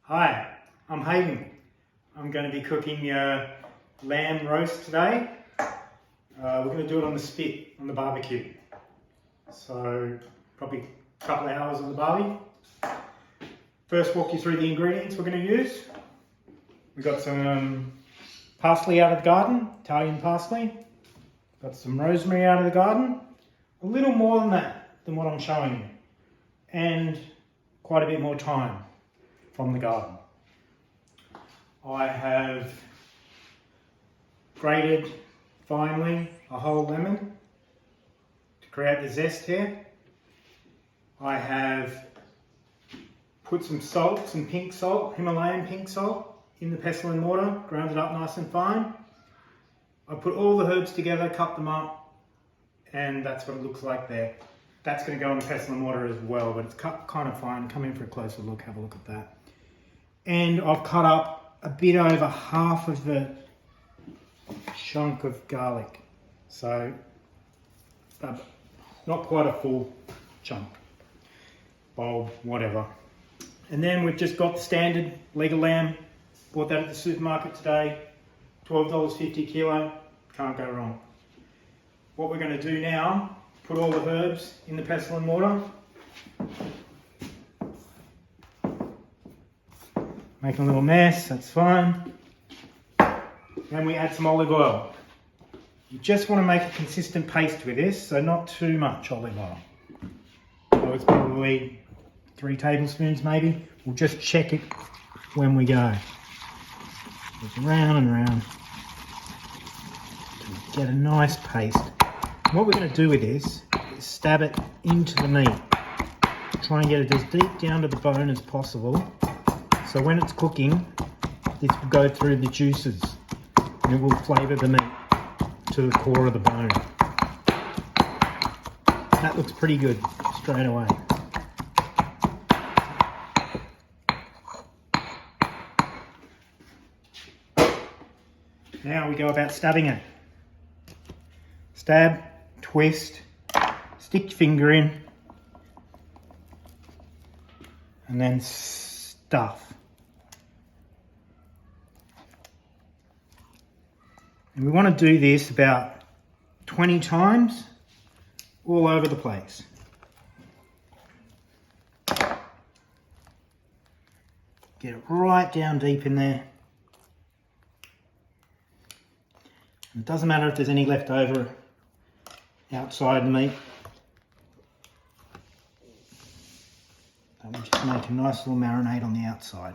Hi, I'm Hayden. I'm going to be cooking lamb roast today. We're going to do it on the spit, on the barbecue. So probably a couple of hours on the barbie. First walk you through the ingredients we're going to use. We've got some parsley out of the garden, Italian parsley. Got some rosemary out of the garden. A little more than that, than what I'm showing you. And quite a bit more thyme from the garden. I have grated finely a whole lemon to create the zest here. I have put some salt, some pink salt, Himalayan pink salt, in the pestle and mortar, ground it up nice and fine. I put all the herbs together, cut them up, and that's what it looks like there. That's going to go in the pestle and mortar as well, but it's cut kind of fine. Come in for a closer look, have a look at that. And I've cut up a bit over half of the chunk of garlic. So, not quite a full chunk, bulb, whatever. And then we've just got the standard leg of lamb. Bought that at the supermarket today, $12.50 kilo, can't go wrong. What we're going to do now, put all the herbs in the pestle and mortar. Making a little mess, that's fine. Then we add some olive oil. You just want to make a consistent paste with this, so not too much olive oil. So it's probably 3 tablespoons maybe. We'll just check it when we go. Just round and round to get a nice paste. What we're going to do with this is stab it into the meat. Try and get it as deep down to the bone as possible. So when it's cooking, this will go through the juices and it will flavour the meat to the core of the bone. That looks pretty good straight away. Now we go about stabbing it. Stab, twist, stick your finger in, and then stuff. And we want to do this about 20 times all over the place. Get it right down deep in there. And it doesn't matter if there's any left over outside meat. And we just make a nice little marinade on the outside.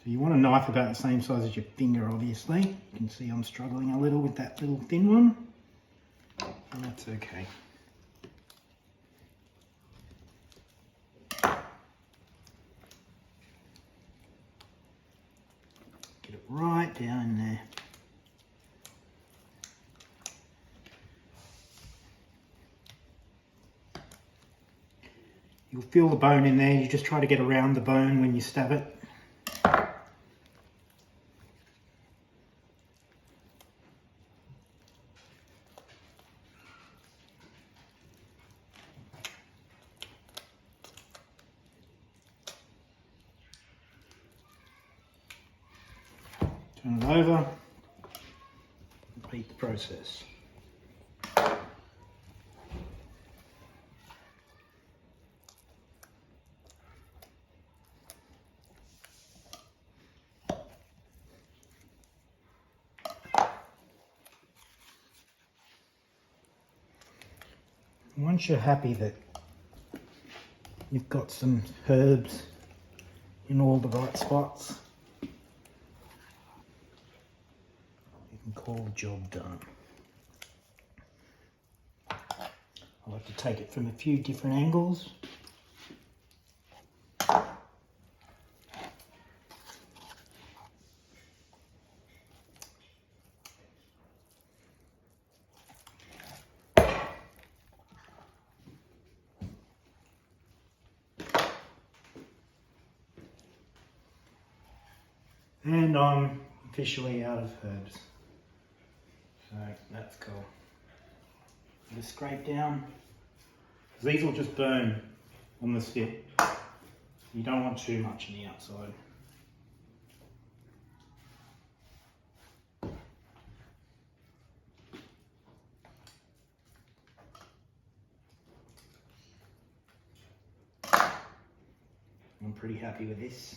So you want a knife about the same size as your finger, obviously. You can see I'm struggling a little with that little thin one, and that's okay. Get it right down there. You'll feel the bone in there. You just try to get around the bone when you stab it. Turn it over, repeat the process. Once you're happy that you've got some herbs in all the right spots, call the job done. I like to take it from a few different angles. And I'm officially out of herbs. So that's cool. Just scrape down. These will just burn on the spit. You don't want too much on the outside. I'm pretty happy with this.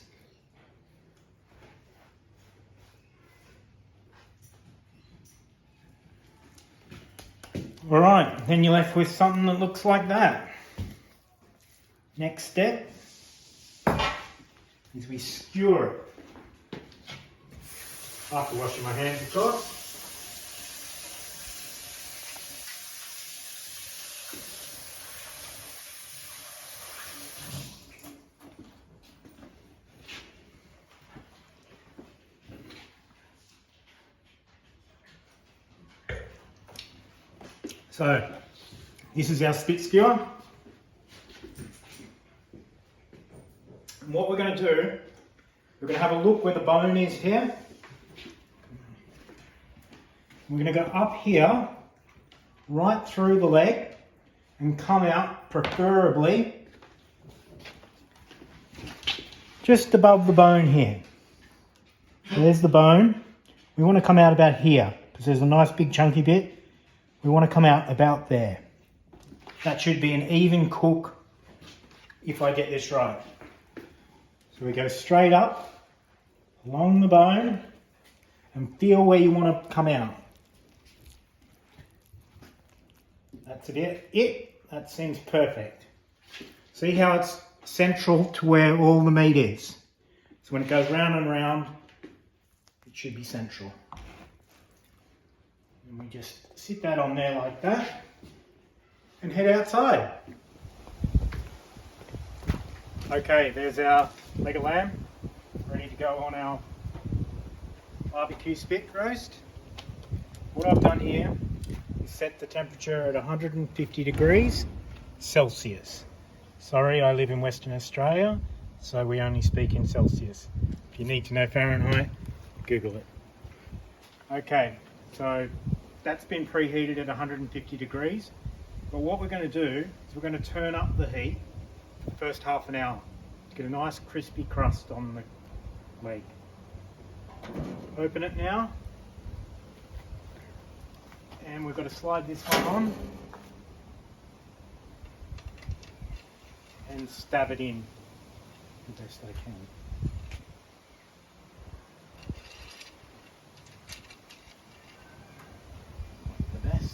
Alright, then you're left with something that looks like that. Next step is we skewer it. After washing my hands, of course. So, this is our spit skewer. And what we're going to do, we're going to have a look where the bone is here. We're going to go up here, right through the leg, and come out, preferably, just above the bone here. So there's the bone. We want to come out about here, because there's a nice big chunky bit. We want to come out about there. That should be an even cook if I get this right. So we go straight up, along the bone, and feel where you want to come out. That's it. That seems perfect. See how it's central to where all the meat is. So when it goes round and round, it should be central. And we just sit that on there like that and head outside. Okay, there's our leg of lamb ready to go on our barbecue spit roast. What I've done here is set the temperature at 150 degrees Celsius. Sorry, I live in Western Australia, so we only speak in Celsius. If you need to know Fahrenheit, Google it. Okay, so that's been preheated at 150 degrees. But what we're going to do is we're going to turn up the heat for the first half an hour to get a nice crispy crust on the leg. Open it now. And we've got to slide this one on and stab it in the best I can.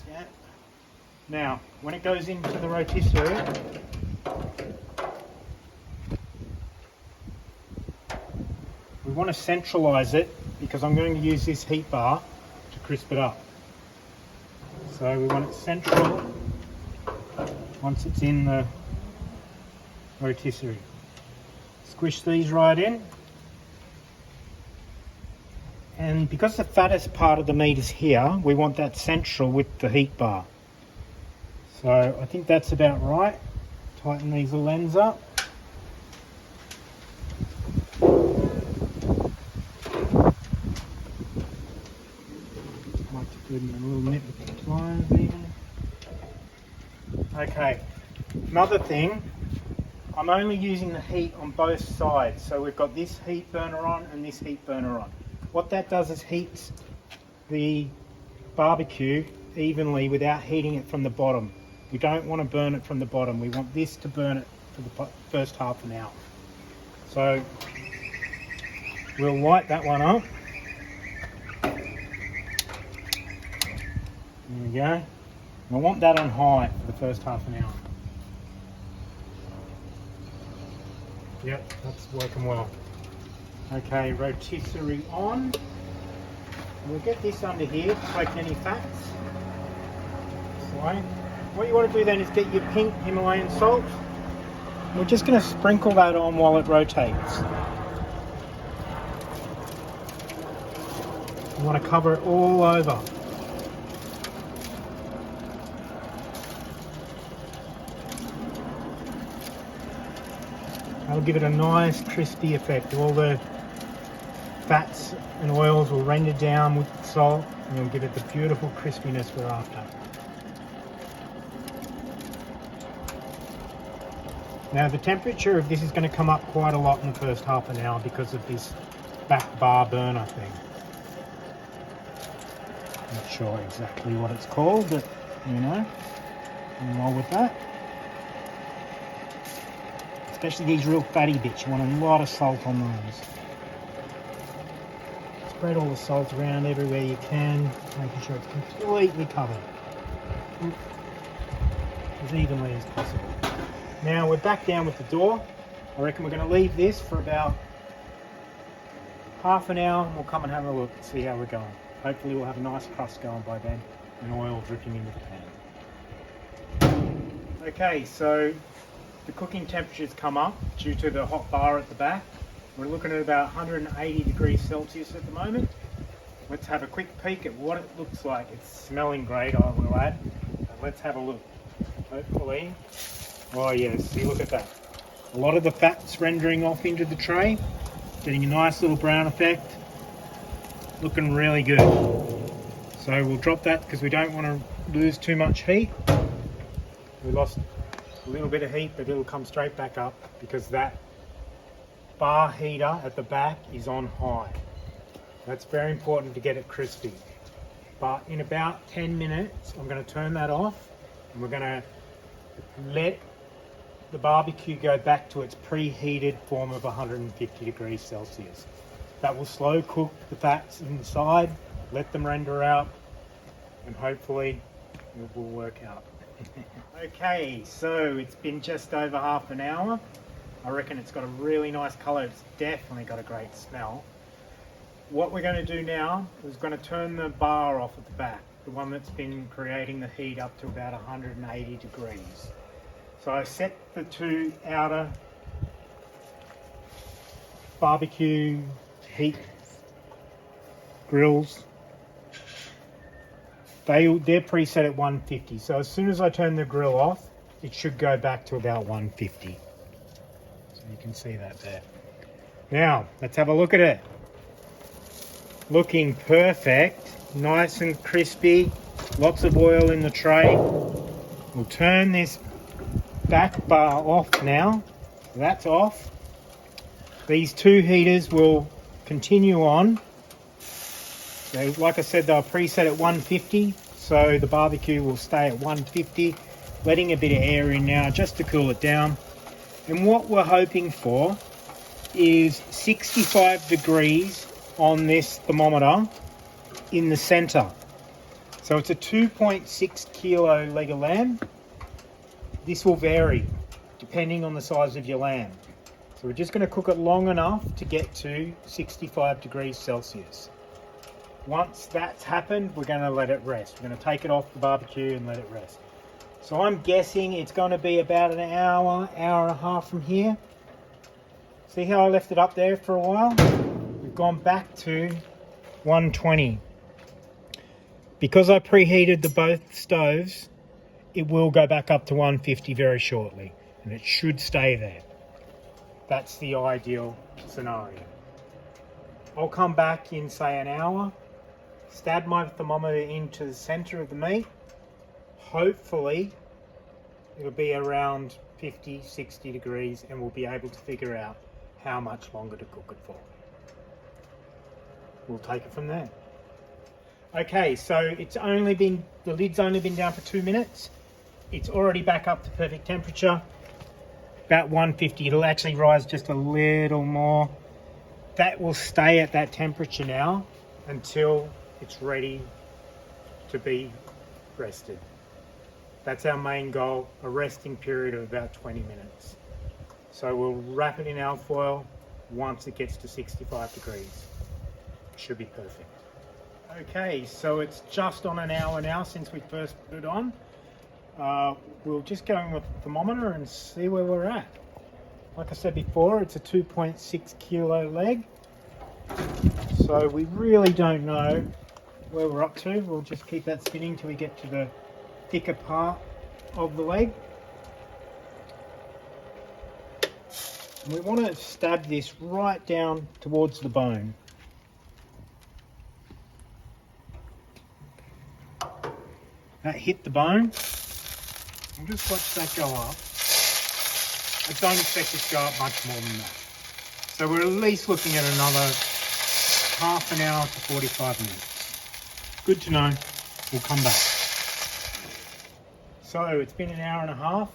Yeah. Now, when it goes into the rotisserie, we want to centralise it because I'm going to use this heat bar to crisp it up. So we want it central once it's in the rotisserie. Squish these right in. And because the fattest part of the meat is here, we want that central with the heat bar. So I think that's about right. Tighten these little ends up. I like to put in a little nip of the pliers even. Okay, another thing, I'm only using the heat on both sides. So we've got this heat burner on and this heat burner on. What that does is heats the barbecue evenly without heating it from the bottom. We don't want to burn it from the bottom. We want this to burn it for the first half an hour. So we'll light that one up. There we go. And I want that on high for the first half an hour. Yep, that's working well. Okay, rotisserie on. We'll get this under here to soak any fats. So, what you want to do then is get your pink Himalayan salt. We're just going to sprinkle that on while it rotates. You want to cover it all over. That'll give it a nice crispy effect. All the fats and oils will render down with the salt and it'll give it the beautiful crispiness we're after. Now the temperature of this is going to come up quite a lot in the first half an hour because of this back bar burner thing. Not sure exactly what it's called, but you know, I'm roll with that. Especially these real fatty bits, you want a lot of salt on those. Spread all the salt around everywhere you can, making sure it's completely covered as evenly as possible. Now we're back down with the door. I reckon we're going to leave this for about half an hour and we'll come and have a look and see how we're going. Hopefully we'll have a nice crust going by then and oil dripping into the pan. Okay, so the cooking temperature's come up due to the hot bar at the back. We're looking at about 180 degrees Celsius at the moment. Let's have a quick peek at what it looks like. It's smelling great, I will add. Let's have a look. Hopefully. Oh yes, see, look at that. A lot of the fat's rendering off into the tray, getting a nice little brown effect. Looking really good. So we'll drop that because we don't want to lose too much heat. We lost a little bit of heat, but it'll come straight back up because that bar heater at the back is on high. That's very important to get it crispy. But in about 10 minutes, I'm going to turn that off and we're going to let the barbecue go back to its preheated form of 150 degrees Celsius. That will slow cook the fats inside, let them render out, and hopefully it will work out. Okay, so it's been just over half an hour. I reckon it's got a really nice colour. It's definitely got a great smell. What we're going to do now is going to turn the bar off at the back, the one that's been creating the heat up to about 180 degrees. So I set the two outer barbecue heat grills. They're preset at 150. So as soon as I turn the grill off, it should go back to about 150. So you can see that there. Now, let's have a look at it. Looking perfect, nice and crispy, lots of oil in the tray. We'll turn this back bar off now. That's off. These two heaters will continue on. So, like I said, they're preset at 150, so the barbecue will stay at 150, letting a bit of air in now just to cool it down. And what we're hoping for is 65 degrees on this thermometer in the center. So it's a 2.6 kilo leg of lamb. This will vary depending on the size of your lamb. So we're just going to cook it long enough to get to 65 degrees Celsius. Once that's happened, we're going to let it rest. We're going to take it off the barbecue and let it rest. So I'm guessing it's going to be about an hour, hour and a half from here. See how I left it up there for a while? We've gone back to 120. Because I preheated the both stoves, it will go back up to 150 very shortly, and it should stay there. That's the ideal scenario. I'll come back in, say, an hour, stab my thermometer into the center of the meat. Hopefully, it'll be around 50, 60 degrees, and we'll be able to figure out how much longer to cook it for. We'll take it from there. Okay, so the lid's only been down for 2 minutes. It's already back up to perfect temperature, about 150. It'll actually rise just a little more. That will stay at that temperature now until it's ready to be rested. That's our main goal, a resting period of about 20 minutes. So we'll wrap it in alfoil once it gets to 65 degrees. Should be perfect. Okay, so it's just on an hour now since we first put it on. We'll just go in with the thermometer and see where we're at. Like I said before, it's a 2.6 kilo leg. So we really don't know where we're up to. We'll just keep that spinning till we get to the thicker part of the leg. And we want to stab this right down towards the bone. That hit the bone. I'll just watch that go up. I don't expect it to go up much more than that. So we're at least looking at another half an hour to 45 minutes. Good to know. We'll come back. So it's been an hour and a half.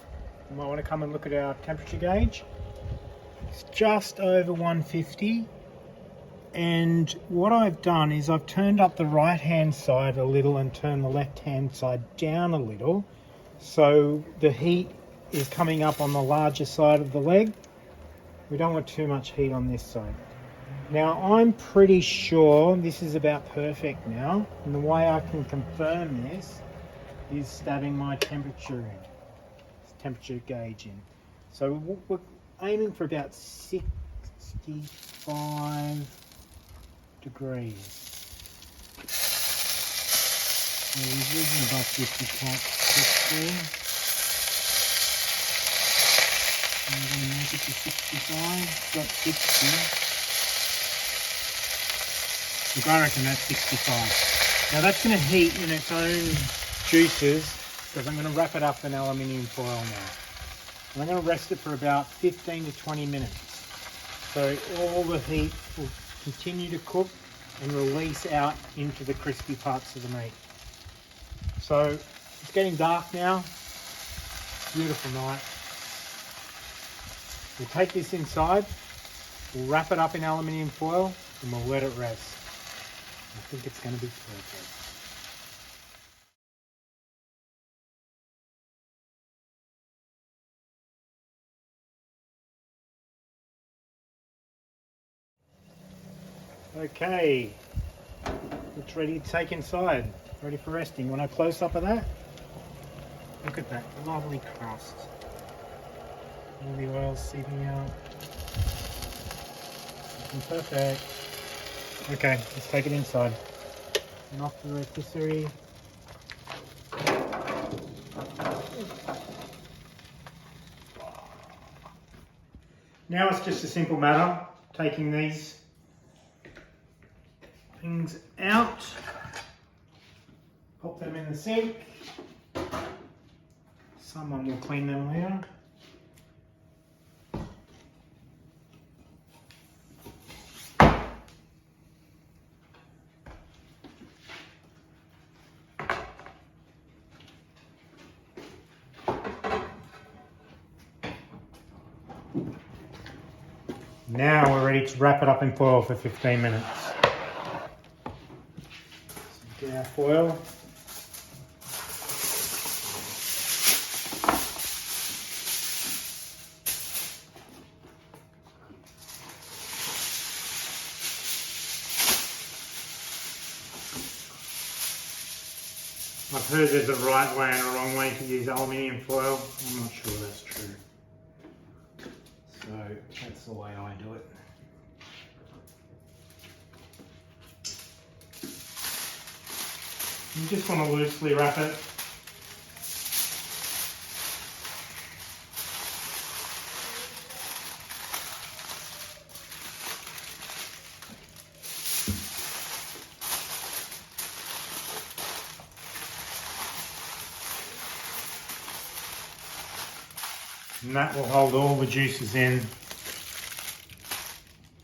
You might want to come and look at our temperature gauge. It's just over 150. And what I've done is I've turned up the right hand side a little and turned the left hand side down a little. So the heat is coming up on the larger side of the leg. We don't want too much heat on this side. Now I'm pretty sure this is about perfect now. And the way I can confirm this is stabbing my temperature in. Temperature gauge in. So we're aiming for about 65 degrees. So we're using about 50 top 60. And we're going to make it to 65. Got 60. Look, I reckon that's 65. Now that's going to heat in its own juices, because I'm going to wrap it up in aluminium foil now. And I'm going to rest it for about 15 to 20 minutes. So all the heat will continue to cook and release out into the crispy parts of the meat. So it's getting dark now. Beautiful night. We'll take this inside, we'll wrap it up in aluminium foil, and we'll let it rest. I think it's going to be perfect. Okay, it's ready to take inside, ready for resting. When I close up of that, look at that lovely crust. All the oil seeping out. Looking perfect. Okay, let's take it inside. And off the rotisserie. Now it's just a simple matter taking these things out, pop them in the sink. Someone will clean them later. Now we're ready to wrap it up in foil for 15 minutes. So get our foil. I've heard there's a right way and a wrong way to use aluminium foil. I'm not sure that's true. So that's the way I do it. You just want to loosely wrap it. And that will hold all the juices in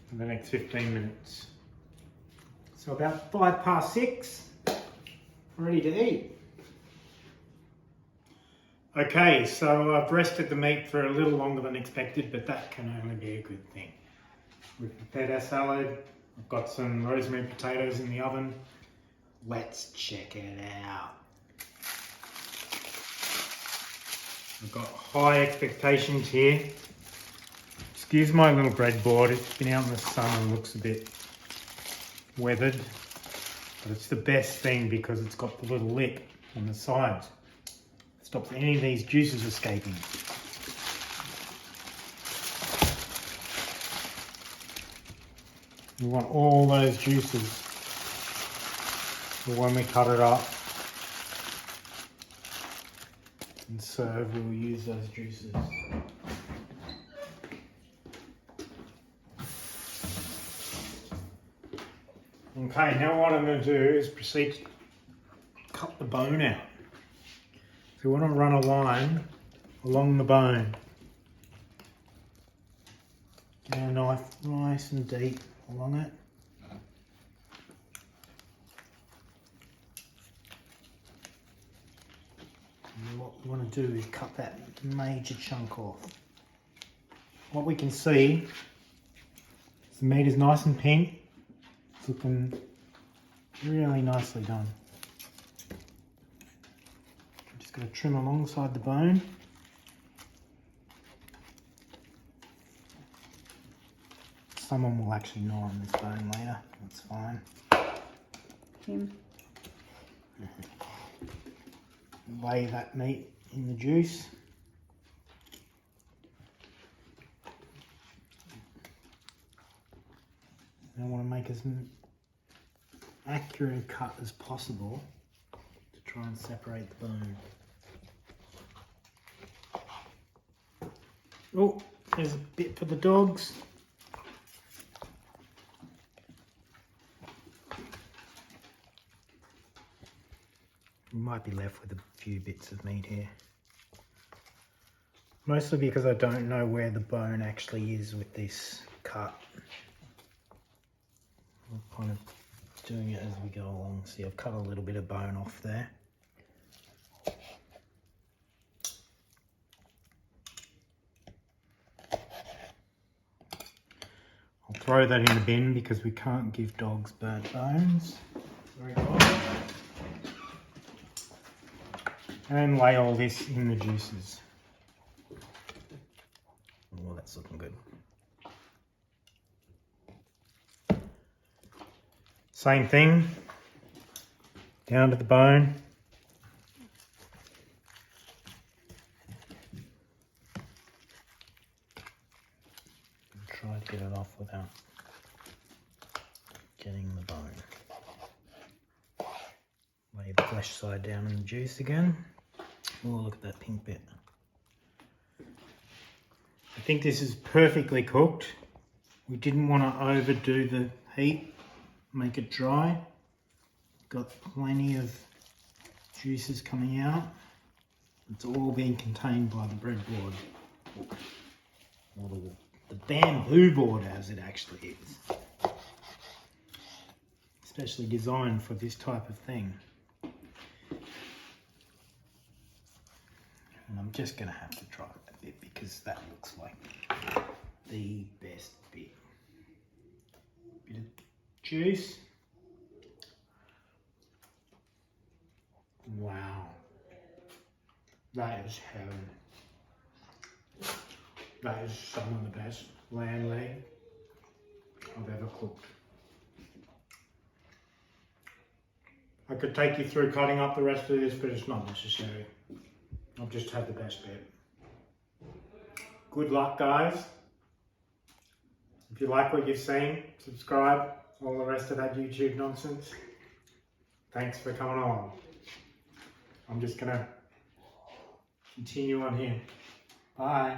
for the next 15 minutes. So about 6:05, ready to eat. Okay, so I've rested the meat for a little longer than expected, but that can only be a good thing. We've prepared our salad. I've got some rosemary potatoes in the oven. Let's check it out. I've got high expectations here. Excuse my little breadboard, it's been out in the sun and looks a bit weathered. But it's the best thing because it's got the little lip on the sides. It stops any of these juices escaping. We want all those juices for when we cut it up and serve, we'll use those juices. Okay, now what I'm going to do is proceed to cut the bone out. So you want to run a line along the bone. Get a knife nice and deep along it. And what we want to do is cut that major chunk off. What we can see is the meat is nice and pink. It's looking really nicely done. I'm just going to trim alongside the bone. Someone will actually gnaw on this bone later, that's fine. Him. Lay that meat in the juice. I want to make as accurate a cut as possible to try and separate the bone. Oh, there's a bit for the dogs. We might be left with a few bits of meat here. Mostly because I don't know where the bone actually is with this cut. I'm kind of doing it as we go along. See, I've cut a little bit of bone off there. I'll throw that in the bin because we can't give dogs burnt bones. Very well. And lay all this in the juices. Oh, that's looking good. Same thing, down to the bone. Try to get it off without getting the bone. Lay the flesh side down in the juice again. Oh, look at that pink bit. I think this is perfectly cooked. We didn't want to overdo the heat, make it dry. Got plenty of juices coming out. It's all being contained by the breadboard. Or the bamboo board as it actually is. Especially designed for this type of thing. And I'm just going to have to try that bit because that looks like the best bit. Bit of juice. Wow. That is heaven. That is some of the best lamb leg I've ever cooked. I could take you through cutting up the rest of this, but it's not necessary. I've just had the best bit. Good luck, guys. If you like what you've seen, subscribe, all the rest of that YouTube nonsense. Thanks for coming on. I'm just gonna continue on here. Bye.